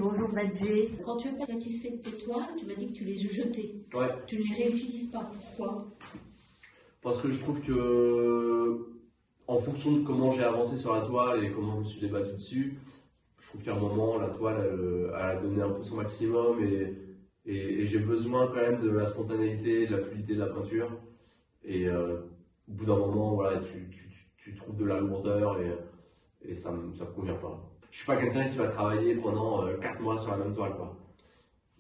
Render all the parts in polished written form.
Bonjour Badger. Quand tu n'es pas satisfait de tes toiles, tu m'as dit que tu les jetais. Ouais. Tu ne les réutilises pas. Pourquoi? Parce que je trouve que, en fonction de comment j'ai avancé sur la toile et comment je me suis débattu dessus, je trouve qu'à un moment, la toile, elle a donné un peu son maximum et j'ai besoin quand même de la spontanéité, de la fluidité de la peinture. Et au bout d'un moment, voilà, tu trouves de la lourdeur et ça me convient pas. Je suis pas quelqu'un qui va travailler pendant 4 mois sur la même toile, quoi.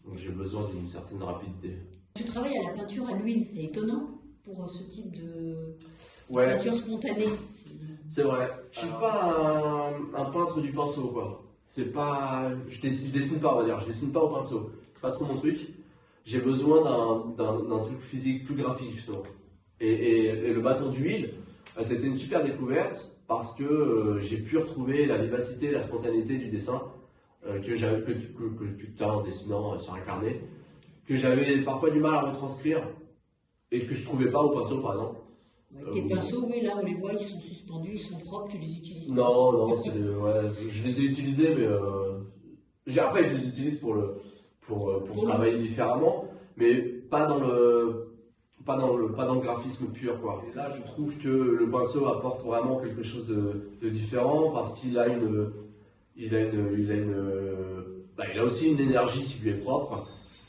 Donc j'ai besoin d'une certaine rapidité. Tu travailles à la peinture à l'huile, c'est étonnant pour ce type de Ouais, peinture spontanée. c'est vrai. Je suis pas un peintre du pinceau, quoi. C'est pas, je dessine pas, on va dire. Je dessine pas au pinceau. C'est pas trop mon truc. J'ai besoin d'un truc physique plus graphique, justement. Et le bâton d'huile, c'était une super découverte parce que j'ai pu retrouver la vivacité, la spontanéité du dessin que tu as en dessinant sur un carnet, que j'avais parfois du mal à retranscrire et que je trouvais pas au pinceau, par exemple. Tes pinceaux, oui, là on les voit, ils sont suspendus, ils sont propres, tu les utilises pas. Non, ouais, je les ai utilisés, mais après je les utilise pour travailler différemment, mais pas dans le graphisme pur, quoi. Et là, je trouve que le pinceau apporte vraiment quelque chose de différent parce qu'il a il a aussi une énergie qui lui est propre,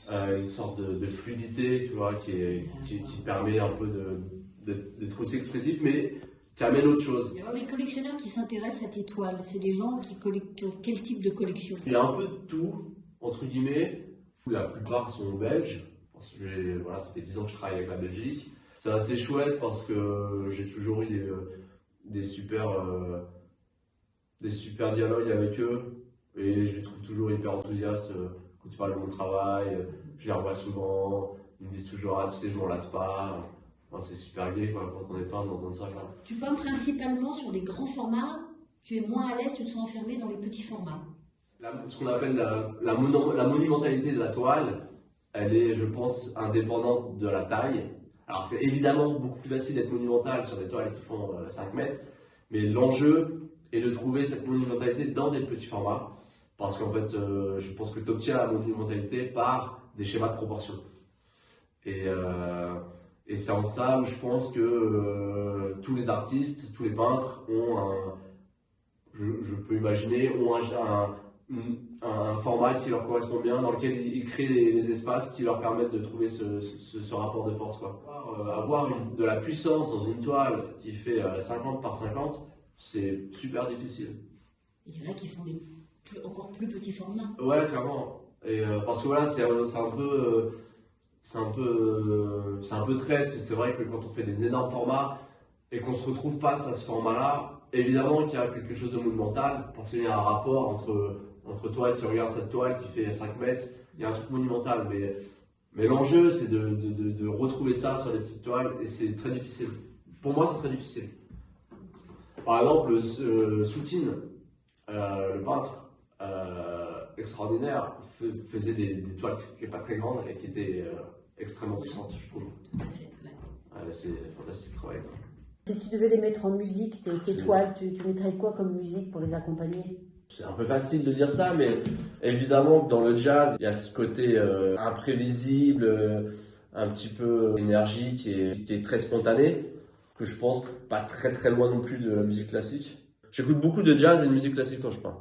une sorte de fluidité, tu vois, qui permet un peu d'être aussi expressif, mais qui amène autre chose. Alors, les collectionneurs qui s'intéressent à tes toiles, c'est des gens qui ont quel type de collection? Il y a un peu de tout, entre guillemets. La plupart sont belges, parce que voilà, ça fait 10 ans que je travaille avec la Belgique. C'est assez chouette parce que j'ai toujours eu des super dialogues avec eux et je les trouve toujours hyper enthousiastes quand ils parlent de mon travail. Je les revois souvent, ils me disent toujours ah, tu sais, je m'en lasse pas. Enfin, c'est super gai quoi, quand on est peint dans un sac. Tu peins principalement sur les grands formats, tu es moins à l'aise, tu te sens enfermé dans les petits formats. Ce qu'on appelle la monumentalité de la toile, elle est, je pense, indépendante de la taille. Alors, c'est évidemment beaucoup plus facile d'être monumental sur des toiles qui font 5 mètres, mais l'enjeu est de trouver cette monumentalité dans des petits formats, parce qu'en fait, je pense que tu obtiens la monumentalité par des schémas de proportion. Et c'est en ça où je pense que tous les artistes, tous les peintres je peux imaginer, ont un format qui leur correspond bien, dans lequel ils créent les espaces qui leur permettent de trouver ce rapport de force, quoi. Avoir de la puissance dans une toile qui fait 50 par 50, c'est super difficile. Il y en a qui font des encore plus petits formats. Ouais, clairement. Et parce que voilà, c'est un peu traite. C'est vrai que quand on fait des énormes formats et qu'on se retrouve face à ce format-là, évidemment qu'il y a quelque chose de monumental, parce qu'il y a un rapport entre toi qui regarde cette toile qui fait 5 mètres, il y a un truc monumental, mais l'enjeu c'est de retrouver ça sur des petites toiles et c'est très difficile. Pour moi, c'est très difficile. Par exemple, Soutine, le peintre extraordinaire, faisait des toiles qui n'étaient pas très grandes et qui étaient extrêmement puissantes, je trouve. Tout à fait, ouais. C'est fantastique travail, quoi. Si tu devais les mettre en musique, tes toiles, tu mettrais quoi comme musique pour les accompagner? C'est un peu facile de dire ça, mais évidemment que dans le jazz, il y a ce côté imprévisible, un petit peu énergique et qui est très spontané, que je pense pas très très loin non plus de la musique classique. J'écoute beaucoup de jazz et de musique classique quand je peins.